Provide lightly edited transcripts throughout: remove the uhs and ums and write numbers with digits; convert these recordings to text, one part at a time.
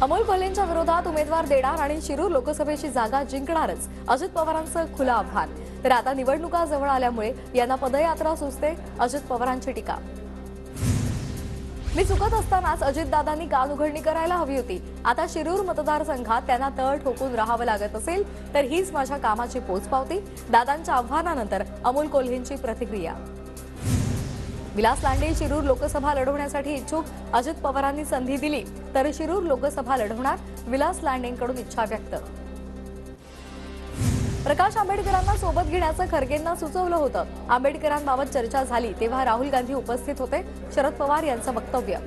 अमोल कोल्हेंच्या विरोधात उमेदवार देणार आणि शिरूर लोकसभेची जागा जिंकणारच, अजित पवारांचं खुलं आव्हान। तर आता निवडणुका जवळ आल्यामुळे यांना पदयात्रा सुचते, अजित पवारांची टीका। मी चुकत असतानाच अजितदादांनी कानउघडणी करायला हवी होती। आता शिरूर मतदारसंघात त्यांना तळ ठोकून राहावं लागत असेल तर हीच माझ्या कामाची पोचपावती। दादांच्या आव्हानानंतर अमोल कोल्हेंची प्रतिक्रिया। विलास लांडे शिरूर लोकसभा लढवण्यासाठी इच्छुक, अजित पवारांनी संधी दिली तर शिरूर लोकसभा लढवणार, विलास लांडेंकडून इच्छा व्यक्त। प्रकाश आंबेडकरांना सोबत घेण्याचं खरगेंना सुचवलं होतं। आंबेडकरांबाबत चर्चा झाली तेव्हा राहुल गांधी उपस्थित होते, शरद पवार यांचं वक्तव्य।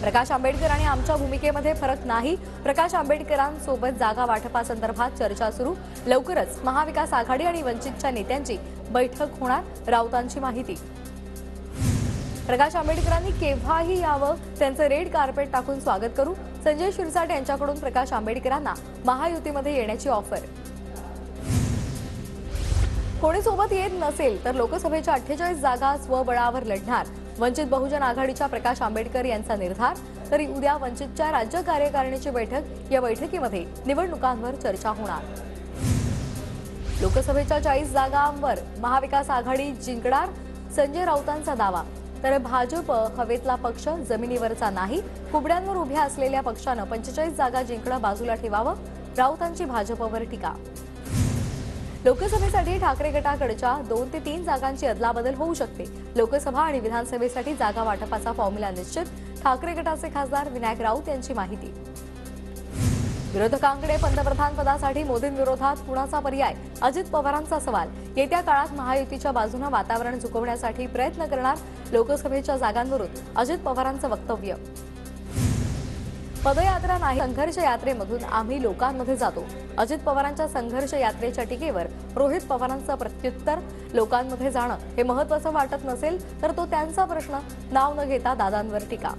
प्रकाश आंबेडकर आणि आमच्या भूमिकेमध्ये फरक नाही, प्रकाश आंबेडकरांसोबत जागा वाटपासंदर्भात चर्चा सुरू, लवकरच महाविकास आघाडी आणि वंचितच्या नेत्यांची बैठक होणार, राऊतांची माहिती। प्रकाश आंबेडकरांनी केव्हाही यावं, त्यांचं रेड कार्पेट टाकून स्वागत करू, संजय शिरसाट यांच्याकडून प्रकाश आंबेडकरांना महायुतीमध्ये येण्याची ऑफर। कोणी सोबत येत नसेल तर लोकसभेच्या 48 जागा स्वबळावर लढणार, वंचित बहुजन आघाडीच्या प्रकाश आंबेडकर यांचा निर्धार। तरी उद्या वंचितच्या राज्य कार्यकारिणीची बैठक, या बैठकीमध्ये निवडणुकांवर चर्चा होणार। लोकसभेच्या 40 जागांवर महाविकास आघाडी जिंकणार, संजय राऊतांचा दावा। तर भाजप हवेतला पक्ष, जमिनीवरचा नाही, कुबड्यांवर उभ्या असलेल्या पक्षानं 45 जागा जिंकणं बाजूला ठेवावं, राऊतांची भाजपवर टीका। लोकसभेसाठी ठाकरे गटाकडच्या 2 ते 3 जागांची अदलाबदल होऊ शकते। लोकसभा आणि विधानसभेसाठी जागा वाटपाचा फॉर्म्युला निश्चित, ठाकरे गटाचे खासदार विनायक राऊत यांची माहिती। विरोधकांकडे पंतप्रधान पदासाठी मोदींविरोधात कुणाचा पर्याय, अजित पवारांचा सवाल। येत्या काळात महायुतीच्या बाजूने वातावरण झुकवण्यासाठी प्रयत्न करणार, लोकसभेच्या जागांवरून अजित पवारांचं वक्तव्य। पदयात्रा नाही, संघर्ष यात्रेमधून आम्ही लोकांमध्ये जातो, अजित पवारांच्या संघर्ष यात्रेच्या टीकेवर रोहित पवारांचं प्रत्युत्तर। लोकांमध्ये जाणं हे महत्त्वाचं वाटत नसेल तर तो त्यांचा प्रश्न, नाव न घेता दादांवर टीका।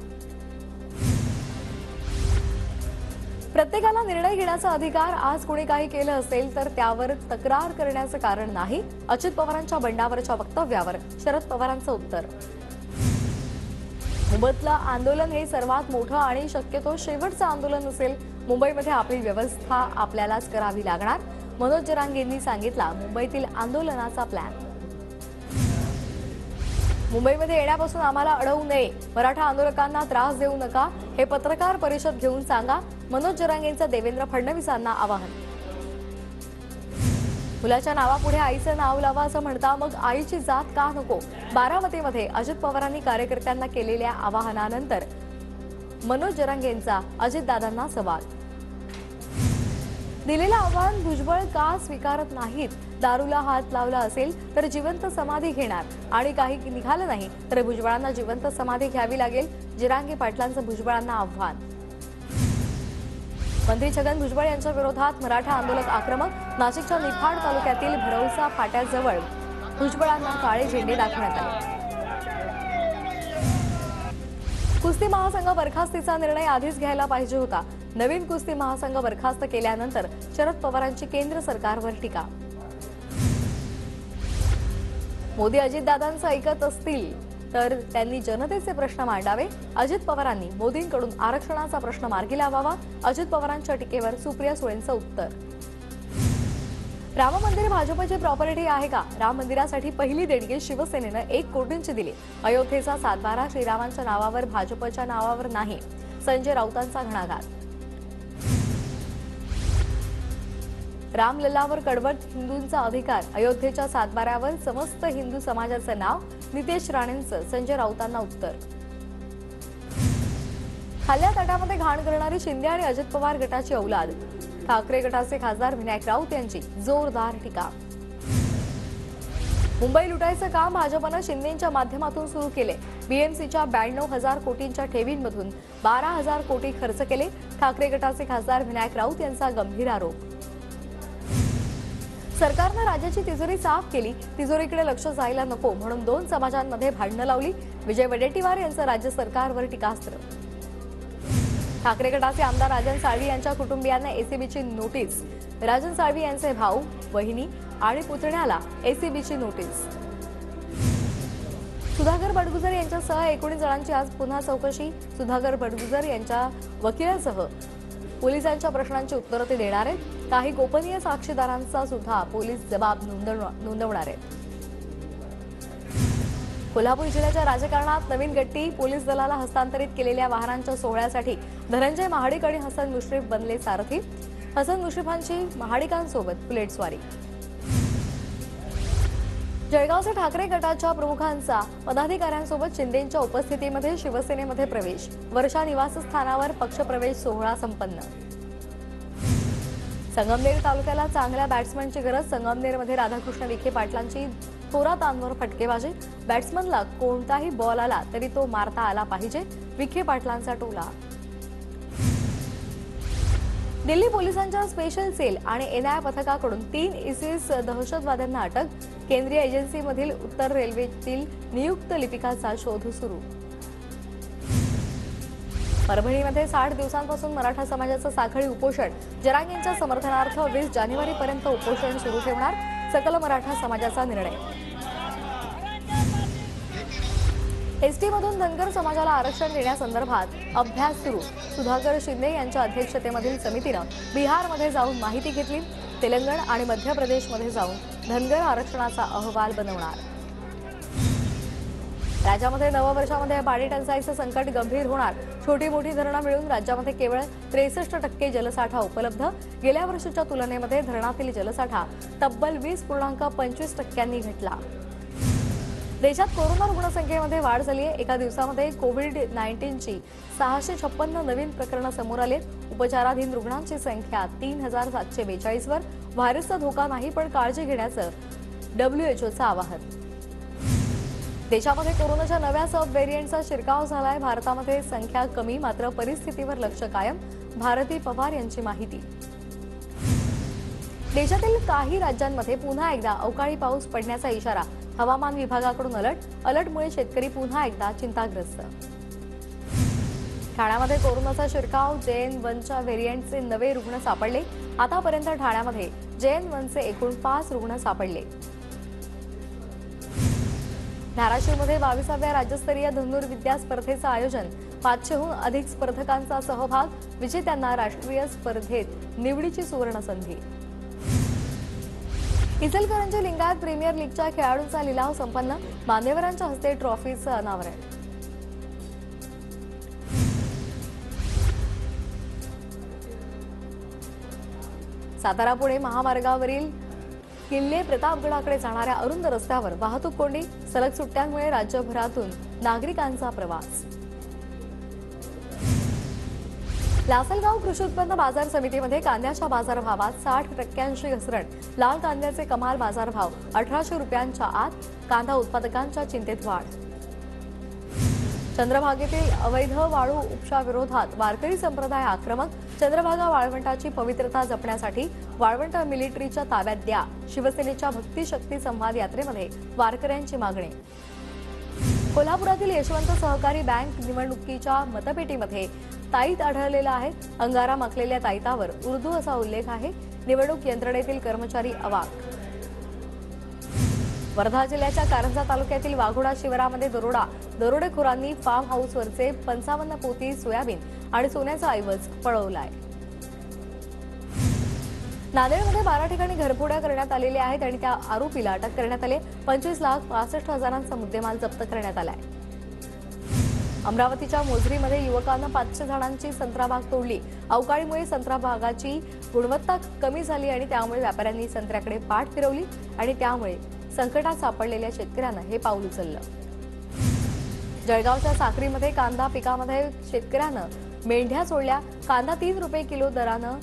प्रत्येकाला निर्णय घेण्याचा अधिकार, आज कोणी काही केलं असेल तर त्यावर तक्रार करण्याचं कारण नाही, अजित पवारांच्या बंडावरच्या वक्तव्यावर शरद पवारांचं उत्तर। मुंबईतलं आंदोलन हे सर्वात मोठं आणि शक्यतो शेवटचं आंदोलन असेल, मुंबईमध्ये आपली व्यवस्था आपल्यालाच करावी लागणार, मनोज जरांगेंनी सांगितला मुंबईतील आंदोलनाचा प्लॅन। मुंबईमध्ये येण्यापासून आम्हाला अडवू नये, मराठा आंदोलकांना त्रास देऊ नका, हे पत्रकार परिषद घेऊन सांगा, मनोज जरांगेंचं देवेंद्र फडणवीसांना आवाहन। मुलाच्या नावापुढे आईचं नाव लावा असं म्हणता, मग आईची जात का नको? बारामतीमध्ये अजित पवारांनी कार्यकर्त्यांना केलेल्या आवाहनानंतर मनोज जरांगेंचा अजितदादांना सवाल। दिलेलं आव्हान भुजबळ का स्वीकारत नाहीत? दारूला हात लावला असेल तर जिवंत समाधी घेणार आणि काही निघालं नाही तर भुजबळांना जिवंत समाधी घ्यावी लागेल, जरांगे पाटलांचं भुजबळांना आव्हान। मंत्री छगन भुजबळ यांच्या विरोधात मराठा आंदोलक आक्रमक, नाशिकच्या निफाड तालुक्यातील भरवसा फाट्याजवळ भुजबळांना काळे झेंडे दाखवण्यात आले। कुस्ती महासंघ बरखास्तीचा निर्णय आधीच घ्यायला पाहिजे होता, नवीन कुस्ती महासंघ बरखास्त केल्यानंतर शरद पवारांची केंद्र सरकारवर टीका। मोदी अजितदादांचं ऐकत असतील तर त्यांनी जनतेचे प्रश्न मांडावे, अजित पवारांनी मोदींकडून आरक्षणाचा प्रश्न मार्गी लावावा, अजित पवारांच्या टीकेवर सुप्रिया सुळेंचं उत्तर। राम मंदिर भाजपची प्रॉपर्टी आहे का? राम मंदिरासाठी पहिली देणगी शिवसेनेनं 1 कोटींची दिली, अयोध्येचा सातबारा श्रीरामांच्या नावावर, भाजपच्या नावावर नाही, संजय राऊतांचा घणाघात। रामलल्लावर कडवट हिंदूंचा अधिकार, अयोध्येच्या सातबाऱ्यावर समस्त हिंदू समाजाचं नाव, नितेश राणेंचं संजय राऊतांना उत्तर। खाल्ल्या ताटामध्ये घाण करणारी शिंदे आणि अजित पवार गटाची औलाद, ठाकरे गटाचे खासदार विनायक राऊत यांची जोरदार टीका। मुंबई लुटायचं काम भाजपनं शिंदेंच्या माध्यमातून सुरू केले, बीएमसीच्या 92,000 कोटींच्या ठेवींमधून 12,000 कोटी खर्च केले, ठाकरे गटाचे खासदार विनायक राऊत यांचा गंभीर आरोप। सरकारनं राज्याची तिजोरी साफ केली, तिजोरीकडे लक्ष जायला नको म्हणून 2 समाजांमध्ये भांडणं लावली, विजय वडेट्टीवार यांचं राज्य सरकारवर टीकास्त्र। ठाकरे गटाचे आमदार राजन साळवी यांच्या कुटुंबियांना एसीबीची नोटीस, राजन साळवी यांचे भाऊ, बहिणी आणि पुतण्याला एसीबीची नोटीस। सुधाकर बडगुजर यांच्यासह 19 जणांची आज पुन्हा चौकशी। सुधाकर बडगुजर यांच्या वकिलांसह पोलिसांच्या प्रश्नांची उत्तरं ते देणार आहेत। काही गोपनीय साक्षीदारांचा सुद्धा पोलीस जबाब नोंदवणार आहेत। कोल्हापूर जिल्ह्याच्या राजकारणात नवीन गट्टी। पोलीस दलाला हस्तांतरित केलेल्या वाहनांच्या सोहळ्यासाठी धनंजय महाडिक आणि हसन मुश्रीफ बनले सारथी। हसन मुश्रीफांची महाडिकांसोबत बुलेटस्वारी। जळगावच्या ठाकरे गटाच्या प्रमुखांचा पदाधिकाऱ्यांसोबत शिंदेंच्या उपस्थितीमध्ये शिवसेनेमध्ये प्रवेश। वर्षा निवासस्थानावर पक्षप्रवेश सोहळा संपन्न। संगमनेर तालुक्याला चांगल्या बॅट्समनची गरज। संगमनेरमध्ये राधाकृष्ण विखे पाटलांची थोरातांवर फटकेबाजी। बॅट्समनला कोणताही बॉल आला तरी तो मारता आला पाहिजे, विखे पाटलांचा टोला। दिल्ली पोलिसांच्या स्पेशल सेल आणि एनआय पथकाकडून 3 इसिस दहशतवाद्यांना अटक। केंद्रीय एजन्सीमधील उत्तर रेल्वेतील नियुक्त लिपिकाचा शोध सुरू। परभणीमध्ये 60 दिवसांपासून मराठा समाजाचं साखळी उपोषण। जरांगेंच्या समर्थनार्थ 20 जानेवारीपर्यंत उपोषण सुरू ठेवणार, सकल मराठा समाजाचा निर्णय। एसटीमधून धनगर समाजाला आरक्षण देण्यासंदर्भात अभ्यास सुरू। सुधाकर शिंदे यांच्या अध्यक्षतेमधील समितीनं बिहारमध्ये जाऊन माहिती घेतली। तेलंगण आणि मध्य प्रदेशमध्ये जाऊन धनगर आरक्षणाचा अहवाल बनवणार। राज्यामध्ये नववर्षामध्ये पाणी टंचाईचं संकट गंभीर होणार। छोटी मोठी धरणं मिळून राज्यामध्ये केवळ 63% जलसाठा उपलब्ध। गेल्या वर्षीच्या तुलनेमध्ये धरणातील जलसाठा तब्बल 20.25% घटला। देशात कोरोना रुग्णसंख्येमध्ये वाढ झाली आहे। एका दिवसामध्ये कोविड-19ची 656 नवीन प्रकरणं समोर आली। उपचाराधीन रुग्णांची संख्या 3742 वर। व्हायरसचा धोका नाही, पण काळजी घेण्याचं WHOचं आवाहन। देशामध्ये कोरोनाच्या नव्या सब व्हेरियंटचा शिरकाव झालाय। भारतामध्ये संख्या कमी, मात्र परिस्थितीवर लक्ष कायम। भारती पवार यांची माहिती। देशातील काही राज्यांमध्ये पुन्हा एकदा अवकाळी पाऊस पडण्याचा इशारा। हवामान विभागाकडून अलर्टमुळे शेतकरी पुन्हा एकदा चिंताग्रस्त। ठाण्यामध्ये कोरोनाचा शिरकाव। JN1च्या व्हेरियंटचे नवे रुग्ण सापडले। आतापर्यंत ठाण्यामध्ये JN1चे एकूण 5 रुग्ण सापडले। धाराशिवमध्ये 22व्या राज्यस्तरीय धनुर्विद्या स्पर्धेचं आयोजन। 500हून अधिक स्पर्धकांचा सहभाग। विजेत्यांना राष्ट्रीय स्पर्धेत निवडीची सुवर्ण संधी। इचलकरंजी लिंगायत प्रीमियर लीगच्या खेळाडूंचा लिलाव संपन्न। मान्यवरांच्या हस्ते ट्रॉफीचं अनावरण। सातारा पुणे महामार्गावरील किल्ले प्रतापगडाकडे जाणाऱ्या अरुंद रस्त्यावर वाहतूक कोंडी। सलग सुट्ट्यांमुळे राज्यभरातून नागरिकांचा प्रवास। लासलगाव कृषी उत्पन्न बाजार समितीमध्ये कांद्याच्या बाजारभावात 60% घसरण। लाल कांद्याचे कमाल बाजारभाव 1800 रुपयांच्या आत। कांदा उत्पादकांच्या चिंतेत वाढ। चंद्रभागेतील अवैध वाळू उपशाविरोधात वारकरी संप्रदाय आक्रमक। चंद्रभागा वाळवंटाची पवित्रता जपण्यासाठी वाळवंट मिलिटरीच्या ताब्यात द्या। शिवसेनेच्या भक्ती शक्ती संवाद यात्रेमध्ये वारकऱ्यांची मागणी। कोल्हापुरातील यशवंत सहकारी बँक निवडणुकीच्या मतपेटीमध्ये ताईत आढळलेला आहे। अंगारा माखलेल्या ताईतावर उर्दू असा उल्लेख आहे। निवडणूक यंत्रणेतील कर्मचारी अवाक। वर्धा जिल्ह्याच्या कारंजा तालुक्यातील वाघोडा शिवारामध्ये दरोडेखोरांनी फार्म हाऊसवरचे 55 पोती सोयाबीन आणि सोन्याचा ऐवज पळवलाय। नांदेडमध्ये 12 ठिकाणी घरफोड्या करण्यात आलेल्या आहेत आणि त्या आरोपीला अटक करण्यात आली। 25,65,000चा मुद्देमाल जप्त करण्यात आलाय। अमरावतीच्या मोझरीमध्ये युवकांना 500 झाडांची संत्राबाग तोडली। अवकाळीमुळे संत्राबागाची गुणवत्ता कमी झाली आणि त्यामुळे व्यापाऱ्यांनी संत्र्याकडे पाठ फिरवली आणि त्यामुळे संकटात सापडलेल्या शेतकऱ्यांना हे पाऊल उचललं। जळगावच्या साक्रीमध्ये कांदा पिकामध्ये शेतकऱ्यानं मेंढ्या सोडल्या। कांदा 3 रुपये किलो दरानं।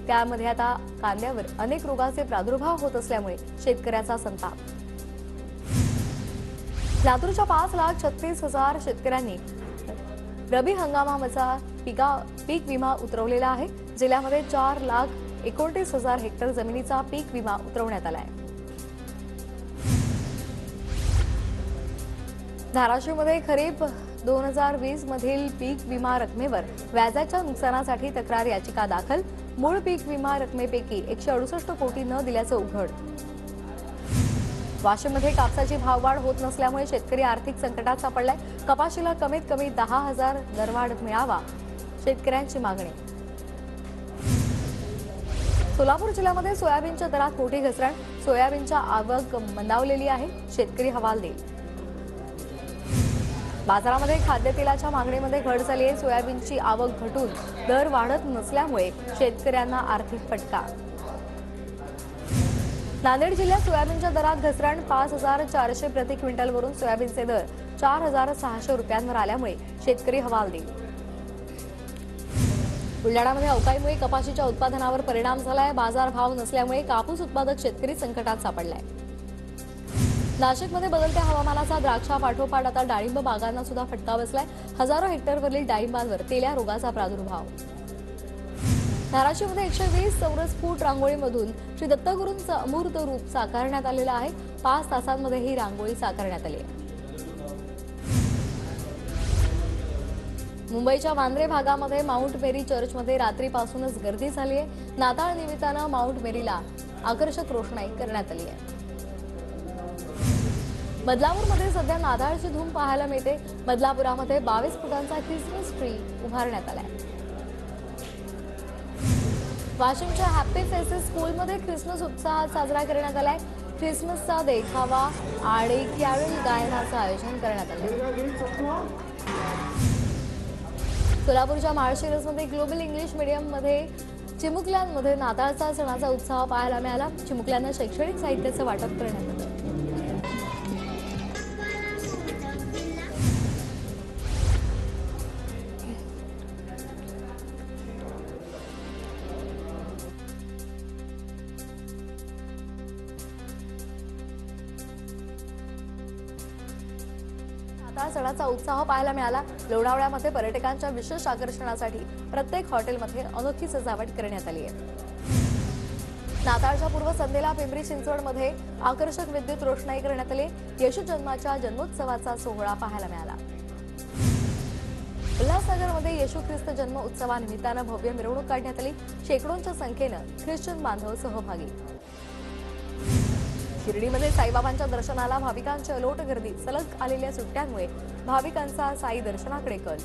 त्यामध्ये आता कांद्यावर अनेक रोगाचे प्रादुर्भाव होत असल्यामुळे शेतकऱ्याचा संताप। लातूरच्या 5,36,000 शेतकऱ्यांनी रबी हंगामाचा पीक विमा उतरवलेला आहे। जिल्ह्यामध्ये 4,29,000 हेक्टर जमिनीचा पीक विमा उतरवण्यात आलाय। धाराशिवमध्ये खरीप 2020 मधील पीक विमा रकमेवर व्याजाच्या नुकसानासाठी तक्रार याचिका दाखल। मूळ पीक विमा रकमेपैकी 168 कोटी न दिल्याचं उघड। वाशिममध्ये कापसाची भाववाढ होत नसल्यामुळे शेतकरी आर्थिक संकटात सापडलाय. कपाशीला कमीत कमी 10,000 दरवाढ मिळावा, शेतकऱ्यांची मागणी. सोलापूर जिल्ह्यामध्ये सोयाबीनच्या दरात मोठी घसरण. सोयाबीनच्या आवक मंदावलेली आहे, शेतकरी हवालदिल. बाजारामध्ये खाद्यतेलाच्या मागणीमध्ये घट झाली आहे. सोयाबीनची आवक घटून दर वाढत नसल्यामुळे शेतकऱ्यांना आर्थिक फटका. नांदेड जिल्ह्यात सोयाबीनच्या दरात घसरण. 5,400 प्रति क्विंटलवरून सोयाबीनचे दर 4,600 रुपयांवर आल्यामुळे शेतकरी हवालदिल. बुलढाणामध्ये अवकाळीमुळे कपाशीच्या उत्पादनावर परिणाम झालाय. बाजारभाव नसल्यामुळे कापूस उत्पादक शेतकरी संकटात सापडलाय. नाशिकमध्ये बदलत्या हवामानाचा द्राक्षापाठोपाठ आता डाळिंब बागांना सुद्धा फटका बसलाय. हजारो हेक्टरवरील डाळिंबांवर तेल्या रोगाचा प्रादुर्भाव. धाराशिवमध्ये 120 चौरस फूट रांगोळीमधून श्री दत्तगुरूंचं अमूर्त रूप साकारण्यात आलेलं आहे. 5 तासांमध्ये ही रांगोळी साकारण्यात आली आहे. मुंबईच्या वांद्रे भागामध्ये माउंट मेरी चर्चमध्ये रात्रीपासूनच गर्दी झाली आहे. नाताळ निमित्तानं माउंट मेरीला आकर्षक रोषणाई करण्यात आली आहे. बदलापूरमध्ये सध्या नाताळची धूम पाहायला मिळते. बदलापुरामध्ये 22 फुटांचा ख्रिसमस ट्री उभारण्यात आलाय. वाशिमच्या हॅपी फेसेस स्कूलमध्ये ख्रिसमस उत्साहात साजरा करण्यात आलाय. ख्रिसमसचा देखावा आणि कॅरल गायनाचं आयोजन करण्यात आलं. सोलापूरच्या माळशिरसमध्ये ग्लोबल इंग्लिश मीडियममध्ये चिमुकल्यांमध्ये नाताळचा सणाचा उत्साह पाहायला मिळाला. चिमुकल्यांना शैक्षणिक साहित्याचं वाटप करण्यात आलं. सणाचा उत्साह पाहायला मिळाला. लोणावळ्यामध्ये पर्यटकांच्या विशेष आकर्षणासाठी प्रत्येक हॉटेलमध्ये अनोखी सजावट करण्यात आली आहे. नाताळच्या पूर्वसंध्येला पिंपरी चिंचवडमध्ये आकर्षक विद्युत रोषणाई करण्यात आली. येशू जन्माच्या जन्मोत्सवाचा सोहळा पाहायला मिळाला. उल्हासनगरमध्ये येशू ख्रिस्त जन्म उत्सवानिमित्तानं भव्य मिरवणूक काढण्यात आली. शेकडोंच्या संख्येनं ख्रिश्चन बांधव सहभागी. शिर्डीमध्ये साईबाबांच्या दर्शनाला भाविकांची अलोट गर्दी. सलग आलेल्या सुट्ट्यांमुळे भाविकांचा साई दर्शनाकडे कल.